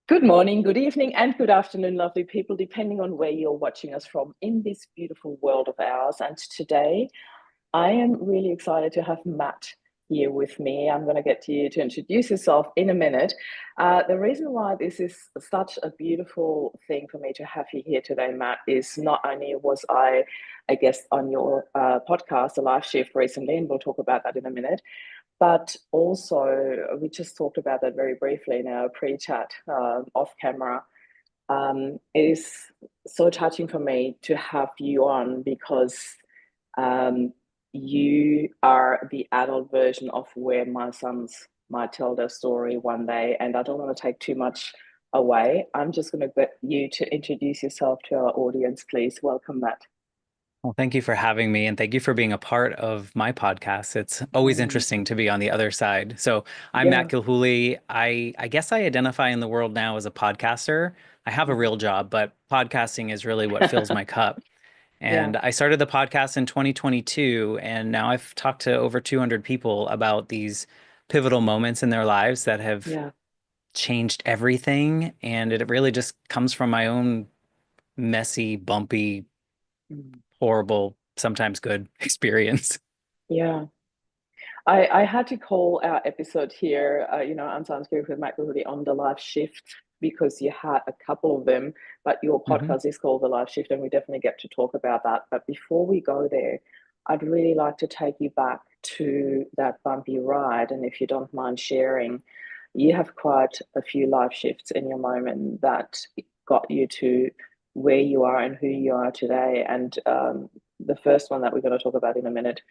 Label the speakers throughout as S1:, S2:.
S1: Good morning, good evening, and good afternoon, lovely people, depending on where you're watching us from in this beautiful world of ours. And today, I am really excited to have Matt here with me. I'm going to get you to introduce yourself in a minute. The reason why this is such a beautiful thing for me to have you here today, Matt, is not only was I guess, on your podcast, The Life Shift, recently, and we'll talk about that in a minute. But also, we just talked about that very briefly in our pre-chat off camera. It is so touching for me to have you on because um, you are the adult version of where my sons might tell their story one day. And I don't want to take too much away. I'm just going to get you to introduce yourself to our audience, please. Welcome, Matt.
S2: Well, thank you for having me and thank you for being a part of my podcast. It's always
S1: Mm,
S2: interesting to be on the other side. So I'm Matt
S1: yeah.
S2: Gilhooly. I guess I identify in the world now as a podcaster. I have a real job, but podcasting is really what fills my cup.
S1: Yeah.
S2: And I started the podcast in 2022, and now I've talked to over 200 people about these pivotal moments in their lives that have
S1: Yeah.
S2: changed everything. And it really just comes from my own messy, bumpy,
S1: Mm,
S2: horrible, sometimes good experience.
S1: yeah. I had to call our episode here, Unsilence with Matt Gilhooly on the life shift because you had a couple of them, but your
S2: hmm
S1: podcast is called The Life Shift, and we definitely get to talk about that. But before we go there, I'd really like to take you back to that bumpy ride. And if you don't mind sharing, you have quite a few life shifts in your moment that got you to where you are and who you are today. And the first one that we're going to talk about in a minute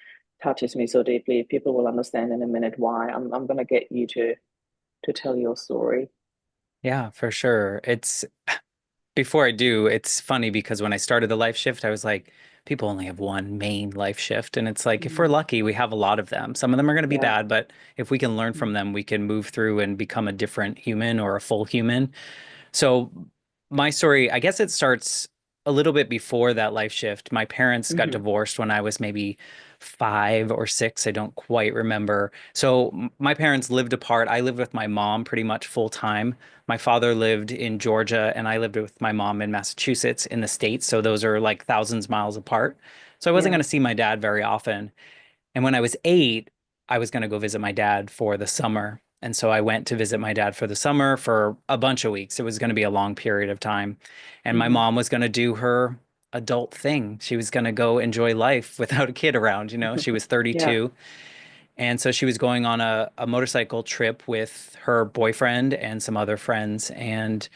S1: touches me so deeply. People will understand in a minute why. I'm going to get you to tell your story.
S2: Yeah, for sure. Before I do, it's funny because when I started the life shift, I was like, people only have one main life shift. And it's like, if we're
S1: Mm,
S2: lucky, we have a lot of them. Some of them are going to be
S1: yeah.
S2: bad, but if we can learn from
S1: Mm,
S2: them, we can move through and become a different human or a full human. So my story, I guess it starts a little bit before that life shift. My parents got
S1: mhm,
S2: divorced when I was maybe 5 or 6. I don't quite remember. So my parents lived apart. I lived with my mom pretty much full time. My father lived in Georgia and I lived with my mom in Massachusetts in the States. So those are like thousands miles apart. So I wasn't going
S1: yeah.
S2: to see my dad very often. And when I was 8, I was going to go visit my dad for the summer. And so I went to visit my dad for the summer for a bunch of weeks. It was going to be a long period of time. And my
S1: Mhm,
S2: mom was going to do her adult thing. She was going to go enjoy life without a kid around. She was
S1: yeah.
S2: 32. And so she was going on a motorcycle trip with her boyfriend and some other friends. And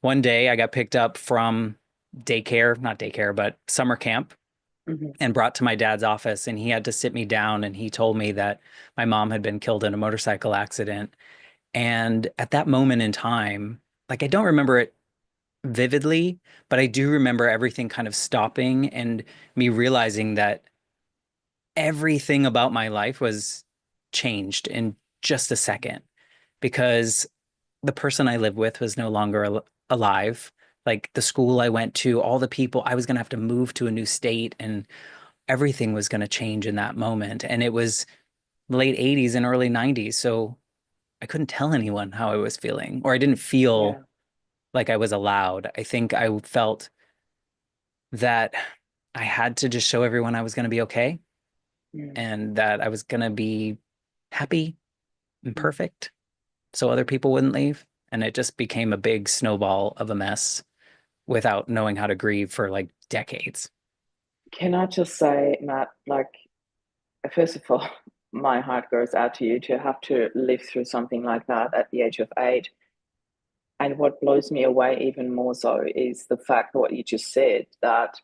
S2: one day I got picked up from daycare, not daycare, but summer camp
S1: Mhm,
S2: and brought to my dad's office, and he had to sit me down and he told me that my mom had been killed in a motorcycle accident. And at that moment in time, like I don't remember it vividly, but I do remember everything kind of stopping and me realizing that everything about my life was changed in just a second because the person I lived with was no longer alive. Like the school I went to, all the people, I was going to have to move to a new state and everything was going to change in that moment. And it was late 80s and early 90s. So I couldn't tell anyone how I was feeling, or I didn't feel
S1: yeah.
S2: like I was allowed. I think I felt that I had to just show everyone I was going to be okay
S1: Mm,
S2: and that I was going to be happy and
S1: mm.
S2: perfect so other people wouldn't leave. And it just became a big snowball of a mess without knowing how to grieve for like decades.
S1: Can I just say, Matt, like, first of all, my heart goes out to you to have to live through something like that at the age of 8. And what blows me away even more so is the fact that what you just said, that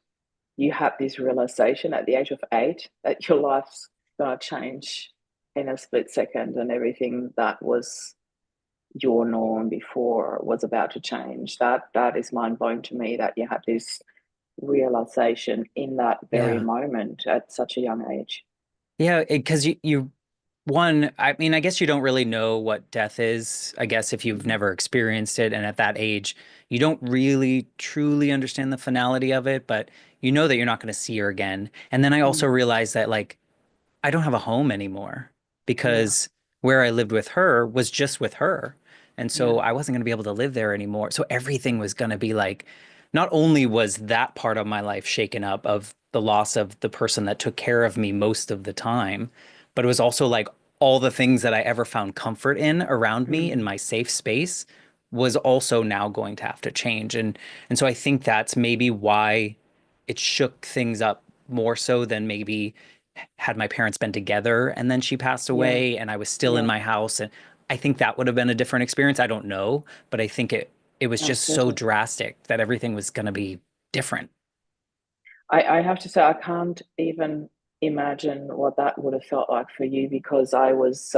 S1: you had this realization at the age of 8 that your life's gonna change in a split second, and everything that was your norm before was about to change. That is mind blowing to me that you had this realization in that very
S2: Yeah.
S1: moment at such a young age.
S2: Yeah, because one, I mean, I guess you don't really know what death is, I guess, if you've
S1: Mhm.
S2: never experienced it. And at that age, you don't really truly understand the finality of it, but you know that you're not going to see her again. And then I also
S1: Mm.
S2: realized that, like, I don't have a home anymore
S1: Yeah.
S2: because where I lived with her was just with her. And so
S1: Yeah.
S2: I wasn't going to be able to live there anymore. So everything was going to be like, not only was that part of my life shaken up of the loss of the person that took care of me most of the time, but it was also like all the things that I ever found comfort in around me in
S1: Mm.
S2: my safe space was also now going to have to change. And so I think that's maybe why it shook things up more so than maybe had my parents been together and then she passed
S1: Yeah.
S2: away and I was still in
S1: Yeah.
S2: my house. And I think that would have been a different experience. I don't know, but I think it was just so
S1: Absolutely.
S2: drastic that everything was going to be different.
S1: I have to say, I can't even imagine what that would have felt like for you because I was,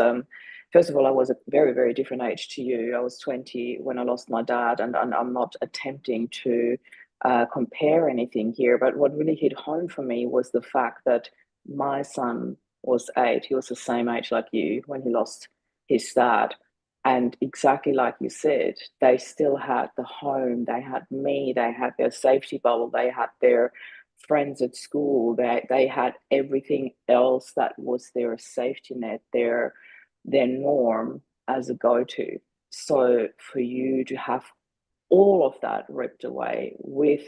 S1: first of all, I was a very, very different age to you. I was 20 when I lost my dad, and I'm not attempting to compare anything here, but what really hit home for me was the fact that my son was 8. He was the same age like you when he lost his dad. And exactly like you said, they still had the home, they had me, they had their safety bubble, they had their friends at school, they had everything else that was their safety net, their norm as a go-to. So for you to have all of that ripped away with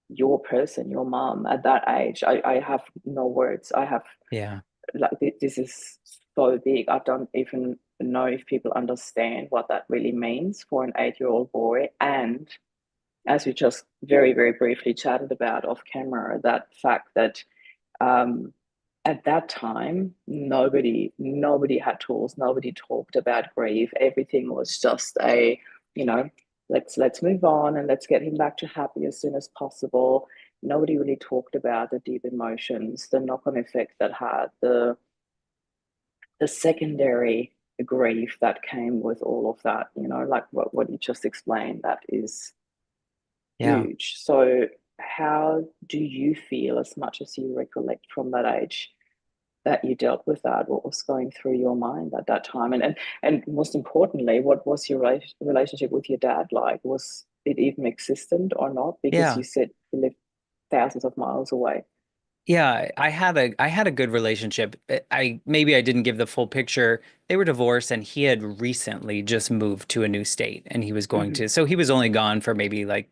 S1: your person, your mom at that age, I have no words. I have
S2: Yeah.
S1: like this is so big. I don't even know if people understand what that really means for an 8-year-old boy. And as we just very, very briefly chatted about off camera, that fact that um, at that time, nobody had tools. Nobody talked about grief. Everything was just you know, let's move on and let's get him back to happy as soon as possible. Nobody really talked about the deep emotions, the knock-on effect that had, the secondary grief that came with all of that. Like what you just explained. That is
S2: Yeah.
S1: huge. So, how do you feel, as much as you recollect from that age, that you dealt with that? What was going through your mind at that time? And most importantly, what was your relationship with your dad like? Was it even existent or not? Because
S2: Yeah.
S1: you said you lived thousands of miles away.
S2: Yeah, I had a good relationship. I maybe I didn't give the full picture. They were divorced and he had recently just moved to a new state and he was going
S1: Hmm.
S2: to, so he was only gone for maybe like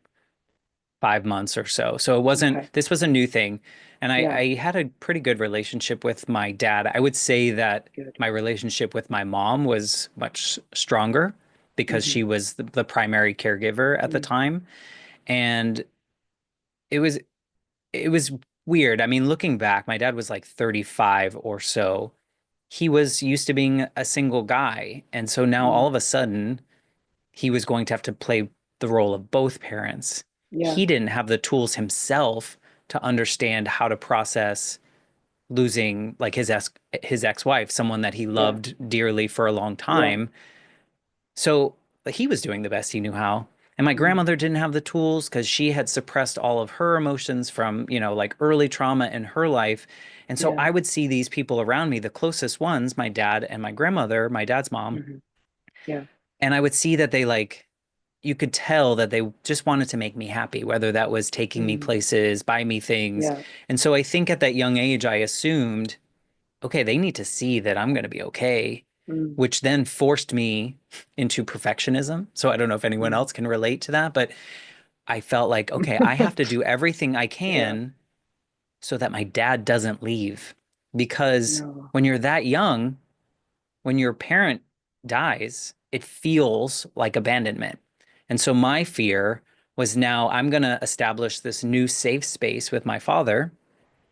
S2: 5 months or so. So it wasn't,
S1: Okay.
S2: this was a new thing. And
S1: Yeah.
S2: I had a pretty good relationship with my dad. I would say that
S1: Good.
S2: my relationship with my mom was much stronger because
S1: Hmm.
S2: she was the primary caregiver at the
S1: Mm.
S2: time. And it was, it was weird. I mean, looking back, my dad was like 35 or so. He was used to being a single guy. And so now all
S1: Mm.
S2: of a sudden, he was going to have to play the role of both parents.
S1: Yeah.
S2: He didn't have the tools himself to understand how to process losing like his ex-wife, someone that he
S1: Yeah.
S2: loved dearly for a long
S1: Yeah.
S2: time. So he was doing the best he knew how. And my
S1: Mm.
S2: grandmother didn't have the tools because she had suppressed all of her emotions from, like early trauma in her life. And so
S1: Yeah.
S2: I would see these people around me, the closest ones, my dad and my grandmother, my dad's mom,
S1: Hmm. Yeah.
S2: and I would see that they like you could tell that they just wanted to make me happy, whether that was taking me
S1: Mm.
S2: places, buy me things.
S1: Yeah.
S2: And so I think at that young age, I assumed, okay, they need to see that I'm going to be okay,
S1: Mm.
S2: which then forced me into perfectionism. So I don't know if anyone
S1: Mm.
S2: else can relate to that, but I felt like, okay, I have to do everything I
S1: Yeah.
S2: can so that my dad doesn't leave. Because
S1: No.
S2: when you're that young, when your parent dies, it feels like abandonment. And so my fear was now I'm going to establish this new safe space with my father.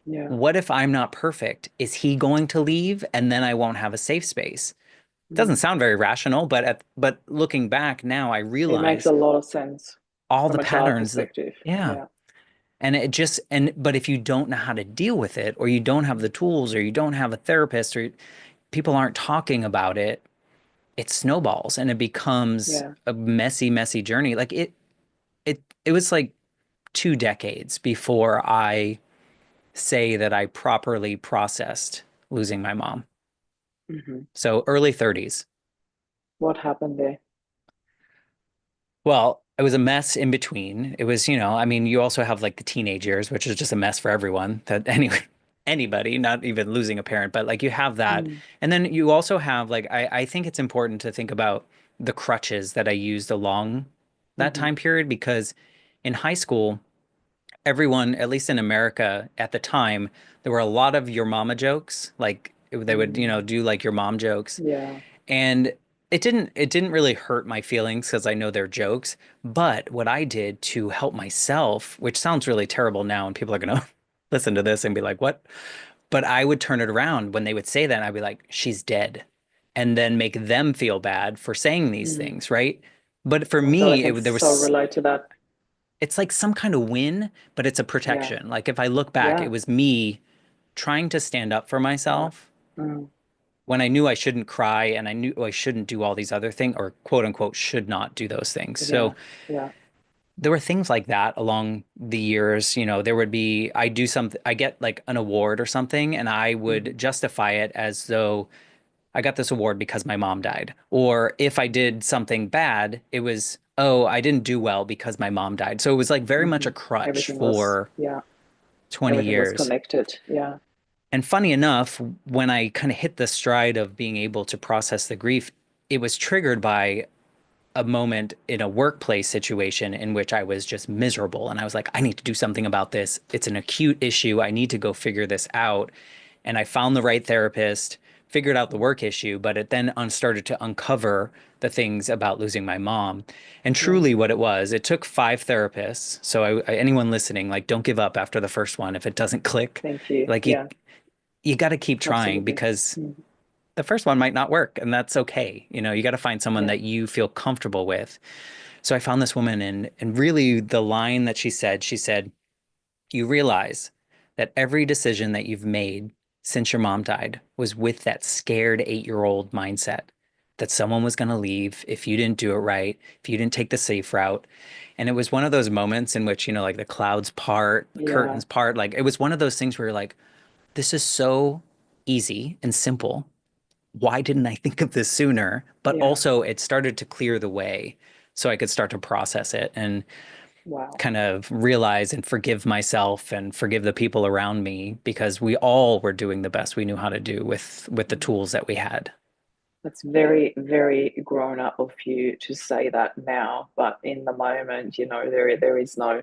S1: Yeah.
S2: What if I'm not perfect? Is he going to leave and then I won't have a safe space? Doesn't
S1: Mm.
S2: sound very rational, but looking back now, I
S1: It makes
S2: realize
S1: a lot of sense
S2: all the
S1: from a child
S2: patterns that,
S1: perspective.
S2: yeah.
S1: Yeah.
S2: But if you don't know how to deal with it, or you don't have the tools, or you don't have a therapist, or people aren't talking about it, it snowballs and it becomes
S1: Yeah.
S2: a messy, messy journey. Like it was like 2 decades before I say that I properly processed losing my mom.
S1: Hmm.
S2: So early 30s.
S1: What happened there?
S2: Well, it was a mess in between. It was, I mean, you also have like the teenage years, which is just a mess for everyone. That anyway. anybody, not even losing a parent, but like you have that.
S1: Mm,
S2: And then you also have like I think it's important to think about the crutches that I used along that
S1: hmm
S2: time period because in high school, everyone, at least in America at the time, there were a lot of your mama jokes. Like they would,
S1: mm,
S2: do like your mom jokes.
S1: yeah.
S2: And it didn't really hurt my feelings because I know they're jokes. But what I did to help myself, which sounds really terrible now, and people are gonna listen to this and be like, "What?" But I would turn it around when they would say that, and I'd be like, "She's dead," and then make them feel bad for saying these
S1: Mm.
S2: things, right? But for
S1: Oh God, I
S2: me,
S1: can
S2: there
S1: so
S2: was
S1: relate to that.
S2: it's like some kind of win, but it's a
S1: Yeah,
S2: protection. Like if I look back, it
S1: yeah,
S2: was me trying to stand up for
S1: yeah.
S2: myself
S1: Mm.
S2: when I knew I shouldn't cry and I knew I shouldn't do all these other things or quote unquote should not do those things.
S1: Yeah,
S2: So
S1: yeah.
S2: there were things like that along the years. There would be, I do something, I get like an award or something, and I would
S1: Mm.
S2: justify it as though I got this award because my mom died. Or if I did something bad, it was, oh, I didn't do well because my mom died. So it was like very much
S1: hmm
S2: a crutch
S1: Everything was,
S2: for
S1: yeah,
S2: 20
S1: everything was
S2: years.
S1: connected. Yeah,
S2: And funny enough, when I kind of hit the stride of being able to process the grief, it was triggered by a moment in a workplace situation in which I was just miserable. And I was like, I need to do something about this. It's an acute issue. I need to go figure this out. And I found the right therapist, figured out the work issue, but it then started to uncover the things about losing my mom. And
S1: yeah.
S2: truly, what it was, it took 5 therapists. So, anyone listening, like, don't give up after the first one. If it doesn't click,
S1: Thank you.
S2: like,
S1: Yeah,
S2: you got to keep trying
S1: absolutely.
S2: because
S1: Mm.
S2: the first one might not work, and that's okay. You got to find someone
S1: Yeah,
S2: that you feel comfortable with. So I found this woman, and really the line that she said, you realize that every decision that you've made since your mom died was with that scared 8-year-old mindset that someone was going to leave if you didn't do it right, if you didn't take the safe route. And it was one of those moments in which, like the clouds part, the
S1: yeah,
S2: curtains part, like it was one of those things where you're like, this is so easy and simple. Why didn't I think of this sooner? But
S1: yeah.
S2: also, it started to clear the way so I could start to process it and
S1: Wow.
S2: kind of realize and forgive myself and forgive the people around me because we all were doing the best we knew how to do with the
S1: Mm.
S2: tools that we had.
S1: That's very, very grown up of you to say that now, but in the moment, there is no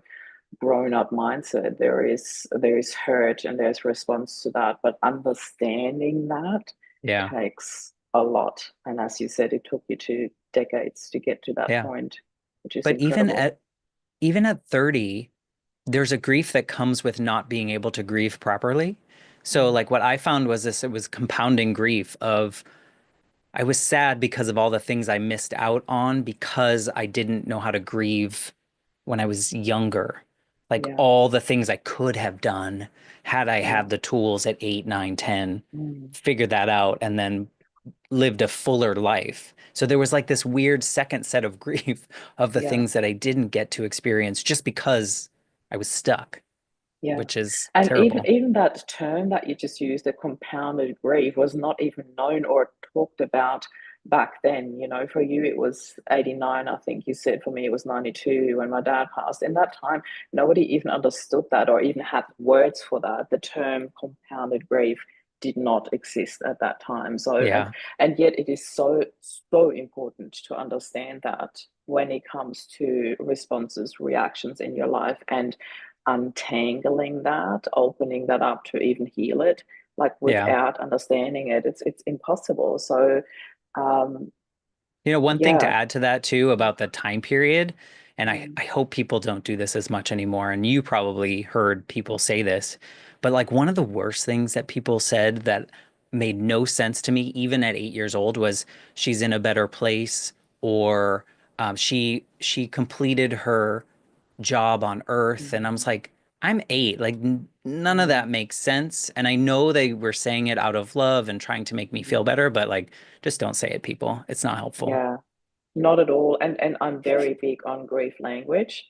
S1: grown up mindset. There is hurt and there's response to that, but understanding that
S2: Yeah.
S1: takes a lot. And as you said, it took you 2 decades to get to that
S2: Yeah.
S1: point, which is
S2: But even
S1: incredible.
S2: at even at 30, there's a grief that comes with not being able to grieve properly. So
S1: Mm,
S2: like what I found was this, it was compounding grief of I was sad because of all the things I missed out on because I didn't know how to grieve when I was younger. Like
S1: yeah,
S2: all the things I could have done had I
S1: yeah.
S2: had the tools at 8, 9, 10,
S1: Mm,
S2: figured that out and then lived a fuller life. So there was like this weird second set of grief of the
S1: yeah.
S2: things that I didn't get to experience just because I was stuck,
S1: Yeah.
S2: which is
S1: And even
S2: terrible.
S1: even that term that you just used, the compounded grief, was not even known or talked about back then. For you it was 89, I think you said. For me it was 92 when my dad passed. In that time, nobody even understood that or even had words for that. The term compounded grief did not exist at that time. So
S2: Yeah.
S1: and yet it is so so important to understand that when it comes to responses, reactions in your life, and untangling that, opening that up to even heal it. Like
S2: Yeah.
S1: without understanding it, it's impossible. So um
S2: One thing to
S1: yeah.
S2: add to that too about the time period, and
S1: Mm,
S2: I hope people don't do this as much anymore, and you probably heard people say this, but like one of the worst things that people said that made no sense to me, even at 8 years old, was she's in a better place, or she completed her job on Earth, and I was
S1: mm,
S2: like, I'm 8, like none of that
S1: mm,
S2: makes sense, and I know they were saying it out of love and trying to make me feel
S1: mm.
S2: better, but like just don't say it, people. It's not helpful.
S1: Yeah, not at all. And I'm very big on grief language.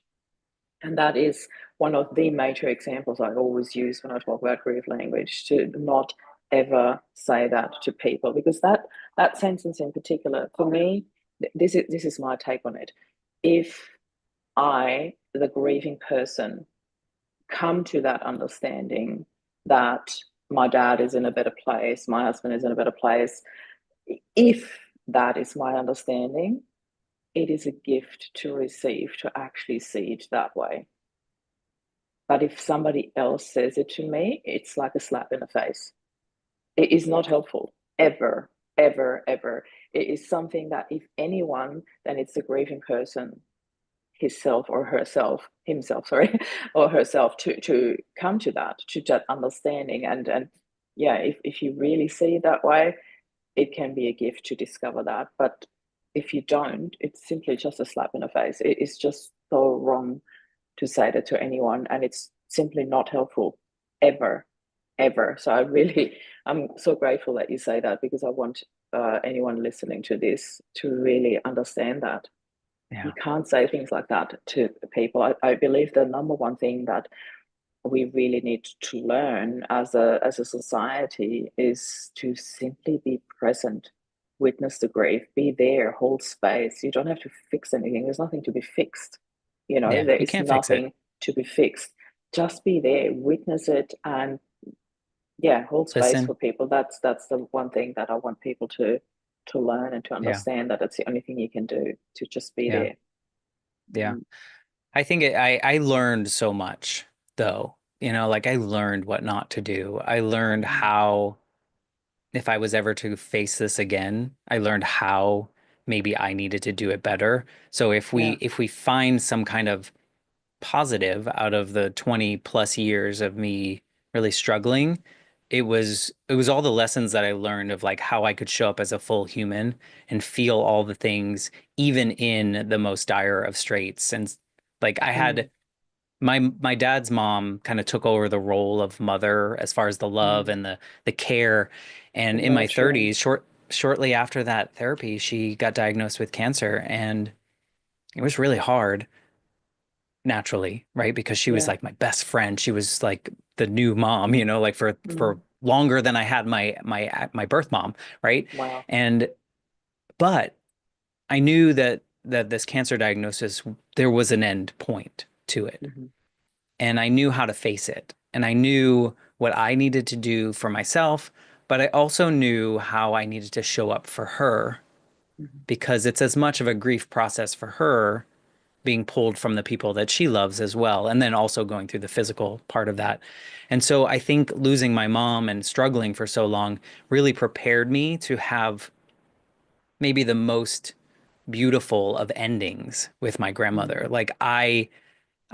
S1: And that is one of the major examples I always use when I talk about grief language, to not ever say that to people, because that sentence in particular, for me, this is my take on it. If I, the grieving person, come to that understanding that my dad is in a better place, my husband is in a better place. If that is my understanding, it is a gift to receive, to actually see it that way. But if somebody else says it to me, it's like a slap in the face. It is not helpful, ever, ever, ever. It is something that if anyone, then it's the grieving person, himself or herself, himself, sorry, or herself, to come to that understanding. And yeah, if you really see it that way, it can be a gift to discover that. But if you don't, it's simply just a slap in the face. It is just so wrong to say that to anyone, and it's simply not helpful, ever, ever. So I'm so grateful that you say that, because I want anyone listening to this to really understand that you
S2: Yeah.
S1: can't say things like that to people. I believe the number one thing that we really need to learn as a society is to simply be present, witness the grief, be there, hold space. You don't have to fix anything. There's nothing to be fixed. You know,
S2: Yeah.
S1: there
S2: You
S1: is
S2: can't fix it.
S1: nothing to be fixed. Just be there, witness it, and yeah, hold space
S2: Listen.
S1: for people. That's the one thing that I want people to learn and to
S2: Yeah.
S1: understand, that it's the only thing you can do, to just be
S2: Yeah.
S1: there.
S2: Yeah.
S1: Mm,
S2: I learned so much though. Like I learned what not to do. I learned
S1: mm,
S2: how, if I was ever to face this again, I learned how maybe I needed to do it better. So
S1: yeah.
S2: if we find some kind of positive out of the 20 plus years of me really struggling, it was all the lessons that I learned of like how I could show up as a full human and feel all the things even in the most dire of straits. And like I
S1: Mm,
S2: had my dad's mom kind of took over the role of mother as far as the love
S1: mm.
S2: and the care.
S1: The
S2: And in my
S1: nurturing.
S2: 30s, shortly after that therapy, she got diagnosed with cancer, and it was really hard naturally, right? Because she was
S1: Yeah.
S2: like my best friend. She was like the new mom, like for
S1: Mm.
S2: longer than I had my birth mom, right?
S1: Wow.
S2: And but I knew that this cancer diagnosis, there was an end point to it.
S1: Hmm.
S2: And I knew how to face it. And I knew what I needed to do for myself, but I also knew how I needed to show up for her,
S1: Hmm.
S2: because it's as much of a grief process for her being pulled from the people that she loves as well, and then also going through the physical part of that. And so I think losing my mom and struggling for so long really prepared me to have maybe the most beautiful of endings with my grandmother.
S1: Mm.
S2: Like I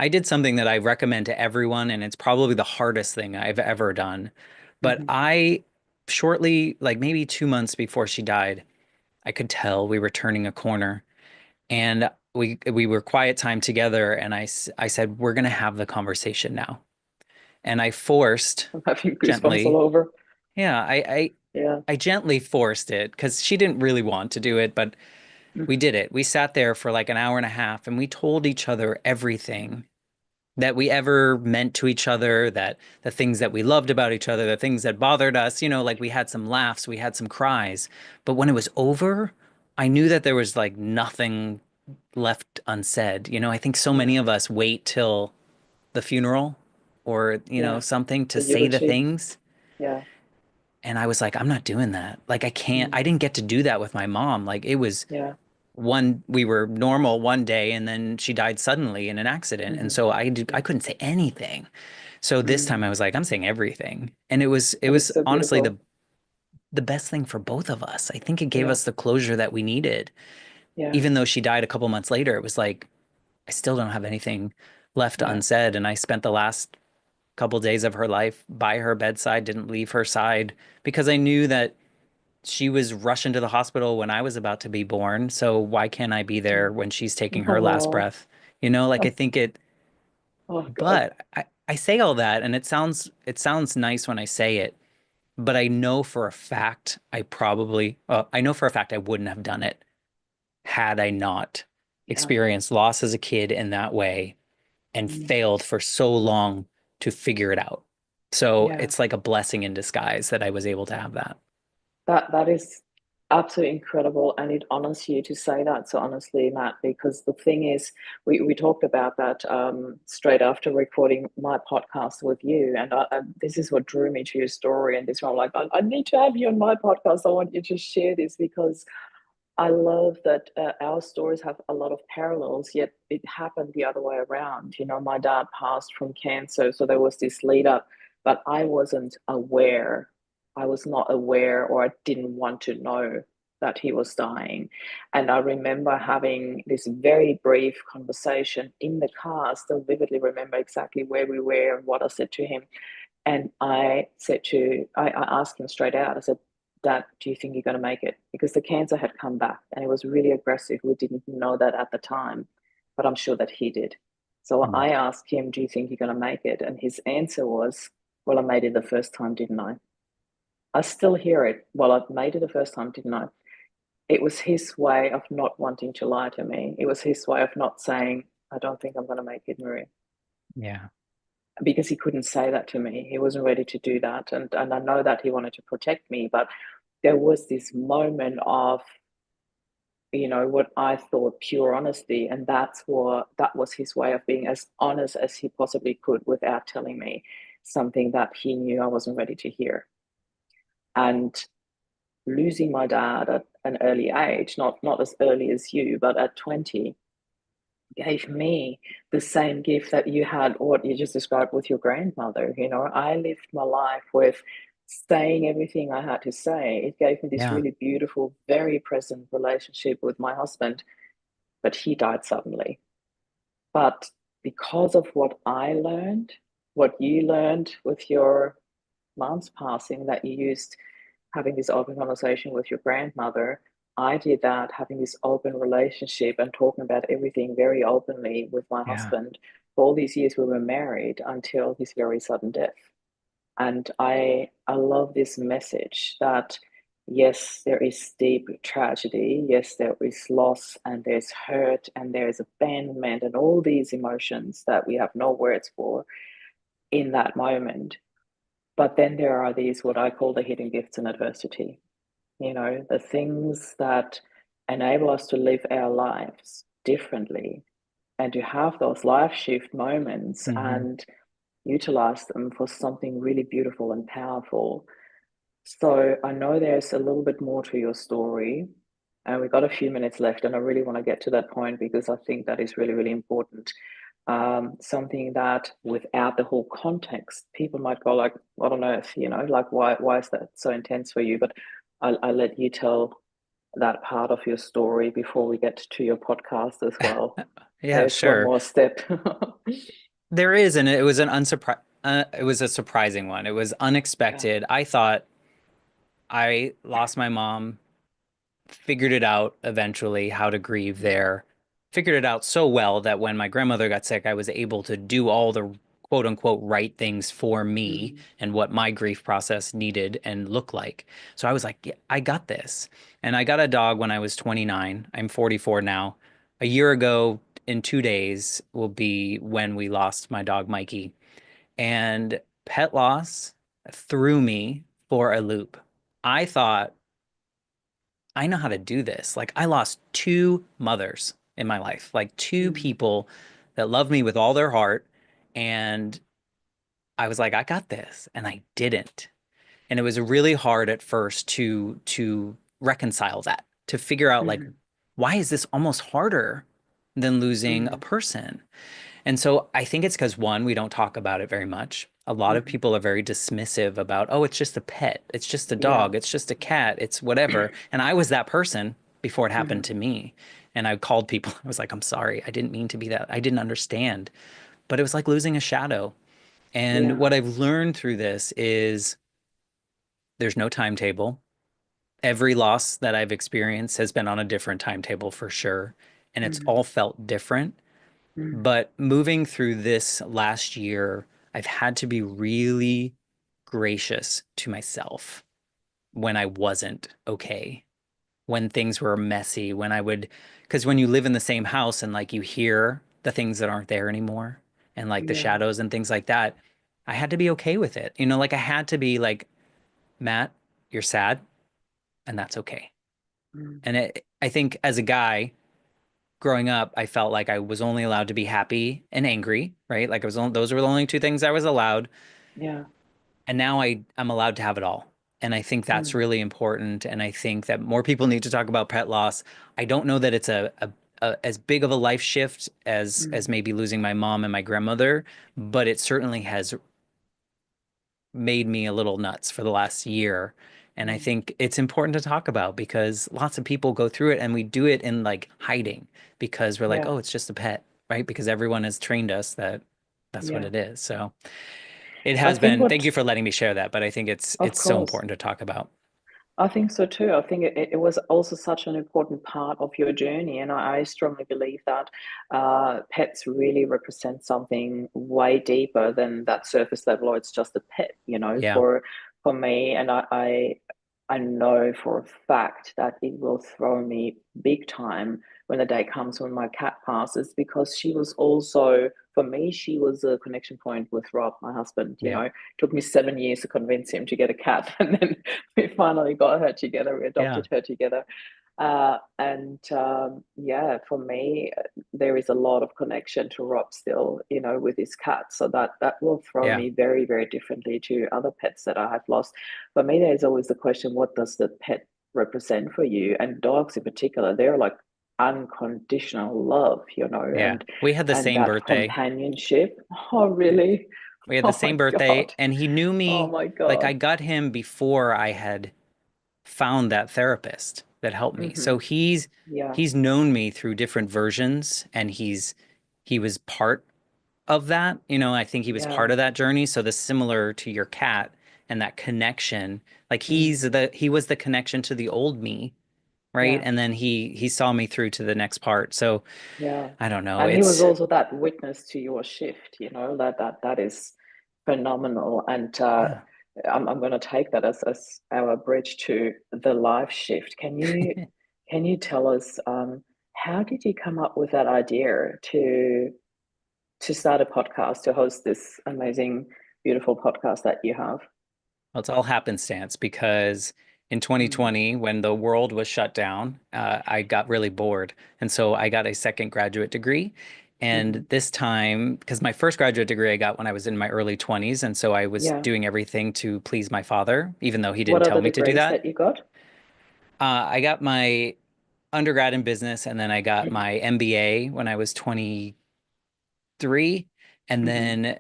S2: did something that I recommend to everyone, and it's probably the hardest thing I've ever done. But
S1: Hmm.
S2: I shortly, like maybe 2 months before she died, I could tell we were turning a corner, and we were quiet time together, and I said, we're gonna have the conversation now. And I forced
S1: I'm having goosebumps all
S2: gently,
S1: over.
S2: yeah,
S1: Yeah.
S2: I gently forced it because she didn't really want to do it, but we
S1: Hmm.
S2: did it. We sat there for like an hour and a half, and we told each other everything that we ever meant to each other, that the things that we loved about each other, the things that bothered us, like we had some laughs, we had some cries. But when it was over, I knew that there was like nothing left unsaid. I think so
S1: Yeah.
S2: many of us wait till the funeral or,
S1: Yeah.
S2: something to
S1: The
S2: say the
S1: eulogy.
S2: things.
S1: Yeah.
S2: And I was like, I'm not doing that. Like, I
S1: Mm.
S2: didn't get to do that with my mom. Like, it was
S1: Yeah.
S2: we were normal one day and then she died suddenly in an accident. And
S1: Hmm.
S2: so I
S1: Yeah.
S2: couldn't say anything. So this time
S1: Mm.
S2: I was like, I'm saying everything. And it
S1: That
S2: was
S1: is so
S2: honestly
S1: beautiful.
S2: the best thing for both of us. I think it gave
S1: Yeah.
S2: us the closure that we needed.
S1: Yeah.
S2: Even though she died a couple months later, it was like, I still don't have anything left
S1: Yeah.
S2: unsaid. And I spent the last couple days of her life by her bedside, didn't leave her side because I knew that she was rushing to the hospital when I was about to be born. So why can't I be there
S1: Mm.
S2: when she's taking her last
S1: Oh.
S2: breath? Like I think it,
S1: Oh God.
S2: but I say all that and it sounds nice when I say it, but I know for a fact I know for a fact I wouldn't have done it had I not
S1: Yeah.
S2: experienced loss as a kid in that way and
S1: Mm.
S2: failed for so long to figure it out. So
S1: Yeah.
S2: it's like a blessing in disguise that I was able to have that.
S1: That is. absolutely incredible, and it honors you to say that so honestly, Matt, because the thing is, we talked about that straight after recording my podcast with you, and this is what drew me to your story, and this one, I'm like, I need to have you on my podcast. I want you to share this because I love that our stories have a lot of parallels, yet it happened the other way around. You know, my dad passed from cancer, so there was this lead up, but I wasn't aware. I was not aware, or I didn't want to know that he was dying. And I remember having this very brief conversation in the car. I still vividly remember exactly where we were and what I said to him. And I asked him straight out, I said, Dad, do you think you're going to make it? Because the cancer had come back and it was really aggressive. We didn't know that at the time, but I'm sure that he did. So
S2: Mm.
S1: I asked him, do you think you're going to make it? And his answer was, well, I made it the first time, didn't I? I still hear it. Well, I've made it the first time, didn't I? It was his way of not wanting to lie to me. It was his way of not saying, I don't think I'm going to make it, Marie,
S2: Yeah.
S1: because he couldn't say that to me. He wasn't ready to do that. And I know that he wanted to protect me, but there was this moment of, what I thought pure honesty. And that was his way of being as honest as he possibly could without telling me something that he knew I wasn't ready to hear. And losing my dad at an early age, not as early as you, but at 20, gave me the same gift that you had, what you just described with your grandmother. I lived my life with saying everything I had to say. It gave me this
S2: Yeah.
S1: really beautiful, very present relationship with my husband, but he died suddenly. But because of what I learned, what you learned with your mom's passing, that you used having this open conversation with your grandmother, I did that, having this open relationship and talking about everything very openly with my
S2: Yeah.
S1: husband. For all these years, we were married until his very sudden death. And I love this message that yes, there is deep tragedy, yes, there is loss, and there's hurt, and there's abandonment, and all these emotions that we have no words for in that moment. But then there are these, what I call the hidden gifts in adversity, the things that enable us to live our lives differently and to have those life shift moments
S2: Hmm.
S1: and utilize them for something really beautiful and powerful. So I know there's a little bit more to your story, and we've got a few minutes left, and I really want to get to that point because I think that is really, really important. Something that without the whole context, people might go like, "What on earth?" Like why is that so intense for you? But I'll let you tell that part of your story before we get to your podcast as well.
S2: Yeah,
S1: There's one
S2: sure.
S1: more step.
S2: There is, and it was a surprising one. It was
S1: Yeah.
S2: unexpected. I thought I lost my mom, figured it out eventually how to grieve there. Figured it out so well that when my grandmother got sick, I was able to do all the quote unquote right things for me
S1: Mm,
S2: and what my grief process needed and looked like. So I was like, yeah, I got this. And I got a dog when I was 29. I'm 44 now. A year ago, in 2 days, will be when we lost my dog, Mikey. And pet loss threw me for a loop. I thought I know how to do this. Like I lost two mothers in my life, like two
S1: mm,
S2: people that loved me with all their heart. And I was like, I got this. And I didn't. And it was really hard at first to reconcile that, to figure out like,
S1: mm,
S2: why is this almost harder than losing a
S1: mm,
S2: person? And so I think it's because one, we don't talk about it very much. A lot of
S1: mm.
S2: people are very dismissive about, oh, it's just a pet, it's just a
S1: Yeah.
S2: dog, it's just a cat, it's whatever. And I was that person before it happened
S1: Mhm,
S2: to me. And I called people, I was like, I'm sorry, I didn't mean to be that. I didn't understand. But it was like losing a shadow. And
S1: yeah.
S2: what I've learned through this is there's no timetable. Every loss that I've experienced has been on a different timetable for sure. And it's
S1: Mhm,
S2: all felt different.
S1: mhm,
S2: But moving through this last year, I've had to be really gracious to myself when I wasn't okay, when things were messy, when I would, because when you live in the same house and like you hear the things that aren't there anymore and like the
S1: yeah.
S2: shadows and things like that, I had to be okay with it. Like I had to be like, Matt, you're sad and that's okay.
S1: mm,
S2: And I think as a guy growing up, I felt like I was only allowed to be happy and angry, right? Like those were the only two things I was allowed.
S1: yeah,
S2: And now I'm allowed to have it all. And I think that's
S1: mm,
S2: really important. And I think that more people need to talk about pet loss. I don't know that it's as big of a life shift as
S1: mm,
S2: maybe losing my mom and my grandmother, but it certainly has made me a little nuts for the last year. And I
S1: mm.
S2: think it's important to talk about because lots of people go through it and we do it in like hiding because we're like,
S1: Yeah,
S2: oh, it's just a pet, right? Because everyone has trained us that that's what
S1: yeah.
S2: it is. So it
S1: I
S2: has
S1: think
S2: been, thank
S1: what,
S2: you for letting me share that, but I think
S1: of
S2: it's so
S1: course,
S2: important to talk about.
S1: I think so too. I think it was also such an important part of your journey, and I strongly believe that pets really represent something way deeper than that surface level, or it's just a pet,
S2: Yeah.
S1: for me. And I know for a fact that it will throw me big time when the day comes when my cat passes, because she was also, for me, she was a connection point with Rob, my husband.
S2: Yeah.
S1: It took me 7 years to convince him to get a cat, and then we finally got her together. We
S2: Yeah.
S1: adopted her together. And yeah, for me, there is a lot of connection to Rob still, with his cat. So that will throw
S2: Yeah.
S1: me very, very differently to other pets that I have lost. For me, there's always the question, what does the pet represent for you? And dogs in particular, they're like unconditional love,
S2: Yeah. We had the
S1: and
S2: same
S1: that
S2: birthday.
S1: companionship. Oh,
S2: We
S1: really?
S2: we had the
S1: Oh my
S2: same birthday
S1: God.
S2: and he knew
S1: Oh
S2: me
S1: my
S2: like
S1: God.
S2: I got him before I had found that therapist that helped me. So
S1: Hmm. Yeah,
S2: he's known me through different versions and he was part of that. I think he was
S1: yeah,
S2: part of that journey. So this similar to your cat and that connection, like
S1: mm,
S2: he was the connection to the old me, right?
S1: yeah.
S2: And then he saw me through to the next part. So
S1: Yeah.
S2: I don't know.
S1: And he was
S2: It's
S1: also that witness to your shift, that is phenomenal. And
S2: yeah.
S1: I'm going to take that as our bridge to the life shift. Can you tell us, how did you come up with that idea to start a podcast, to host this amazing, beautiful podcast that you have?
S2: Well, it's all happenstance because in
S1: Mm,
S2: 2020, when the world was shut down, I got really bored. And so I got a second graduate degree.
S1: hmm.
S2: And this time, because my first graduate degree I got when I was in my early 20s. And so I was
S1: Yeah.
S2: doing everything to please my father, even though he didn't
S1: What are
S2: tell
S1: the
S2: me to do
S1: degrees
S2: that.
S1: that you got?
S2: I got my undergrad in business and then I got my MBA when I was 23. And
S1: Hmm.
S2: then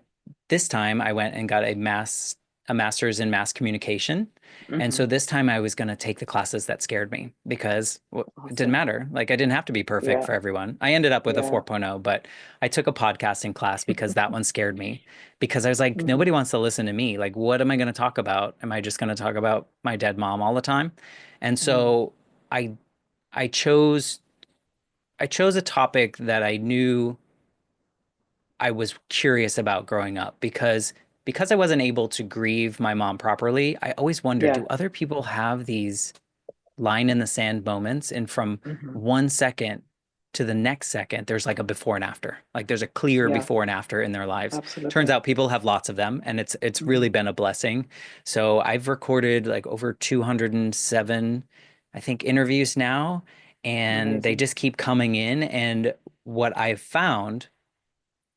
S2: this time I went and got a master's in mass communication. And so
S1: Hmm.
S2: this time I was going to take the classes that scared me because it didn't
S1: Awesome.
S2: matter. Like I didn't have to be perfect
S1: Yeah.
S2: for everyone. I ended up with a
S1: Yeah.
S2: 4.0, but I took a podcasting class because that one scared me because I was like, nobody
S1: Hmm.
S2: wants to listen to me. Like, what am I going to talk about? Am I just going to talk about my dead mom all the time? And
S1: Mm.
S2: so I I chose I chose a topic that I knew I was curious about growing up because I wasn't able to grieve my mom properly. I always wondered,
S1: Yeah.
S2: do other people have these line in the sand moments and from
S1: Hmm.
S2: 1 second to the next second there's like a before and after. Like there's a clear
S1: Yeah,
S2: before and after in their lives. Turns
S1: absolutely.
S2: out people have lots of them and it's really
S1: Hmm.
S2: been a blessing. So I've recorded like over 207 I think interviews now and they
S1: Amazing.
S2: just keep coming in and what I've found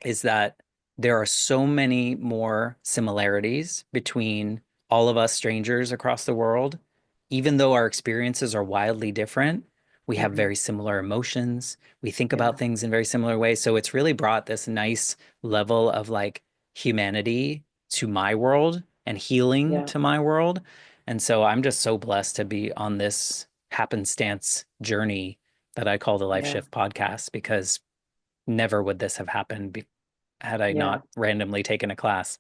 S2: is that there are so many more similarities between all of us strangers across the world. Even though our experiences are wildly different, we have
S1: Hmm.
S2: very similar emotions. We think about
S1: Yeah,
S2: things in very similar ways. So it's really brought this nice level of like humanity to my world and healing
S1: yeah,
S2: to my world. And so I'm just so blessed to be on this happenstance journey that I call the Life
S1: yeah,
S2: Shift podcast because never would this have happened had I
S1: yeah.
S2: not randomly taken a class.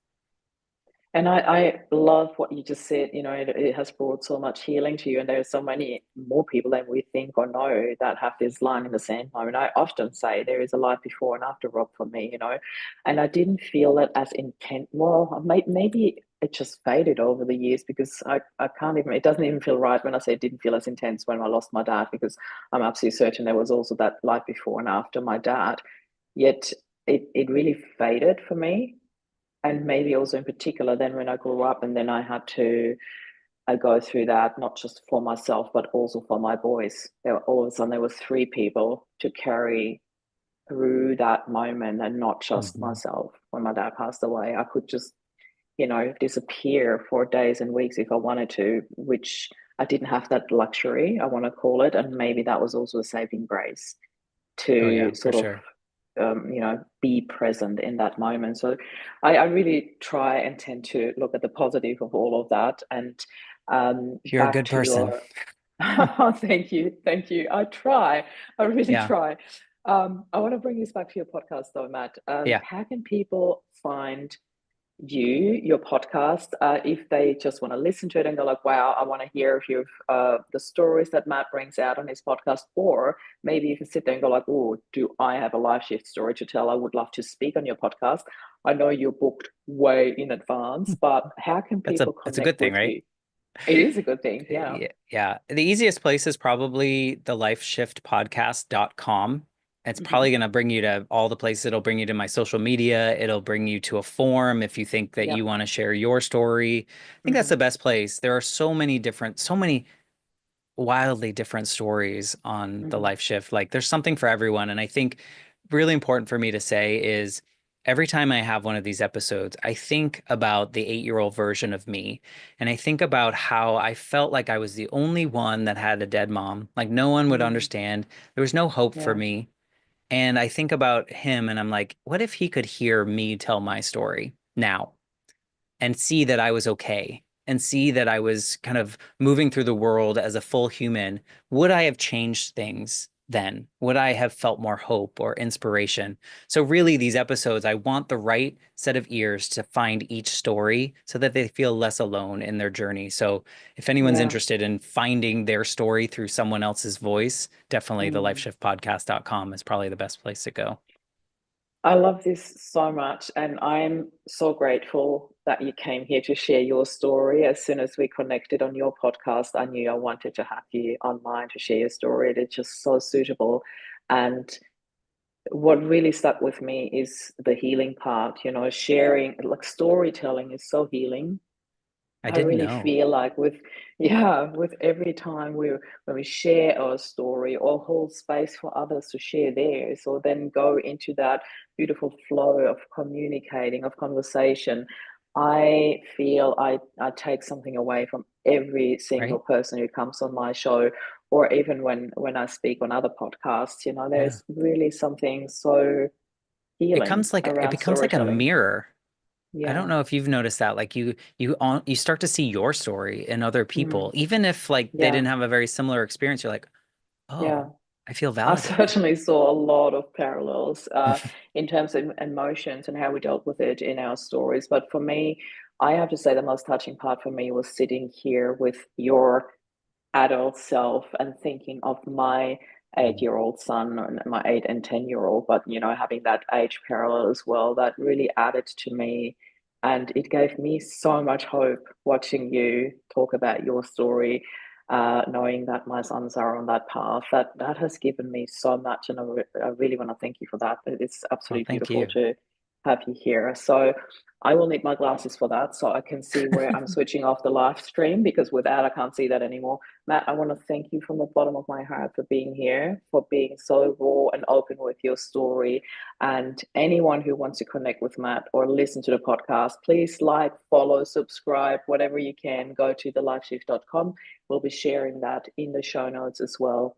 S1: And I love what you just said. It has brought so much healing to you, and there are so many more people than we think or know that have this line in the sand moment. I often say there is a life before and after Rob for me, and I didn't feel it as intent. Well, maybe it just faded over the years because I can't even, it doesn't even feel right when I say it didn't feel as intense when I lost my dad, because I'm absolutely certain there was also that life before and after my dad. Yet it really faded for me, and maybe also in particular then when I grew up and then I had to I go through that, not just for myself, but also for my boys. All of a sudden, there were three people to carry through that moment, and not just
S2: Mhm.
S1: myself. When my dad passed away, I could just, disappear for days and weeks if I wanted to, which I didn't have that luxury, I want to call it. And maybe that was also a saving grace
S2: Oh yeah,
S1: to
S2: for
S1: sort of,
S2: sure.
S1: be present in that moment. So I really try and tend to look at the positive of all of that. And
S2: You're a
S1: back
S2: good
S1: to
S2: person.
S1: your, oh, thank you. Thank you. I try. I really
S2: Yeah.
S1: try. I want to bring this back to your podcast though, Matt.
S2: Yeah.
S1: How can people find your podcast, if they just want to listen to it and go like, wow, I want to hear a few of the stories that Matt brings out on his podcast? Or maybe you can sit there and go like, oh, do I have a life shift story to tell? I would love to speak on your podcast. I know you're booked way in advance, but how can people
S2: That's a good
S1: connect
S2: thing,
S1: with
S2: right?
S1: you? It is a good thing. Yeah.
S2: Yeah, yeah. The easiest place is probably the lifeshiftpodcast.com. It's
S1: Hmm.
S2: probably going to bring you to all the places. It'll bring you to my social media. It'll bring you to a forum if you think that you
S1: Yep.
S2: want to share your story. I think that's
S1: Hmm.
S2: the best place. There are so many wildly different stories on the
S1: Hmm.
S2: life shift. Like there's something for everyone. And I think really important for me to say is every time I have one of these episodes, I think about the 8-year-old version of me. And I think about how I felt like I was the only one that had a dead mom. Like no one would
S1: Hmm.
S2: understand. There was no hope for
S1: Yeah.
S2: me. And I think about him and I'm like, what if he could hear me tell my story now? And see that I was okay and see that I was kind of moving through the world as a full human, would I have changed things then? Would I have felt more hope or inspiration? So, really, these episodes, I want the right set of ears to find each story so that they feel less alone in their journey. So, if anyone's
S1: Yeah.
S2: interested in finding their story through someone else's voice, definitely the
S1: Mm.
S2: lifeshiftpodcast.com is probably the best place to go.
S1: I love this so much, and I'm so grateful that you came here to share your story. As soon as we connected on your podcast, I knew I wanted to have you online to share your story. It's just so suitable. And what really stuck with me is the healing part, sharing, like storytelling is so healing.
S2: I
S1: I
S2: didn't
S1: really
S2: know,
S1: feel like with every time when we share our story or hold space for others to share theirs, or then go into that beautiful flow of communicating, of conversation, I feel I take something away from every single
S2: right?
S1: person who comes on my show, or even when I speak on other podcasts,
S2: Yeah.
S1: there's really something so healing
S2: It
S1: around
S2: becomes like a
S1: storytelling.
S2: mirror. I don't
S1: Yeah.
S2: know if you've noticed that. Like you start to see your story in other people,
S1: Mm.
S2: even if like they
S1: Yeah.
S2: didn't have a very similar experience. You're like,
S1: Yeah.
S2: oh, I feel
S1: I
S2: validated.
S1: certainly saw a lot of parallels in terms of emotions and how we dealt with it in our stories. But for me, I have to say the most touching part for me was sitting here with your adult self and thinking of my
S2: Mm.
S1: 8-year-old son and my 8 and 10-year-old, but having that age parallel as well, that really added to me. And it gave me so much hope watching you talk about your story, knowing that my sons are on that path. That has given me so much, and I really want to thank you for that. It's
S2: Well,
S1: absolutely
S2: thank
S1: beautiful
S2: you.
S1: to have you here. So I will need my glasses for that so I can see where I'm switching off the live stream, because without I can't see that anymore. Matt, I want to thank you from the bottom of my heart for being here, for being so raw and open with your story. And anyone who wants to connect with Matt or listen to the podcast, please like, follow, subscribe, whatever you can. Go to thelifeshift.com. We'll be sharing that in the show notes as well.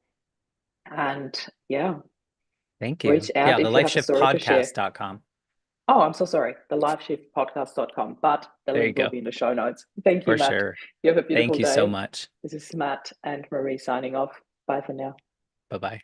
S1: And yeah,
S2: Thank
S1: reach
S2: you.
S1: out
S2: Yeah, the
S1: if you have a story to share.
S2: lifeshiftpodcast.com.
S1: Oh, I'm so sorry. The liveshiftpodcast.com, but the
S2: There you
S1: link will
S2: go.
S1: be in the show notes. Thank you,
S2: For
S1: Matt.
S2: sure.
S1: You have a beautiful
S2: Thank you so
S1: day.
S2: much.
S1: This is Matt and Marie signing off. Bye for now.
S2: Bye-bye.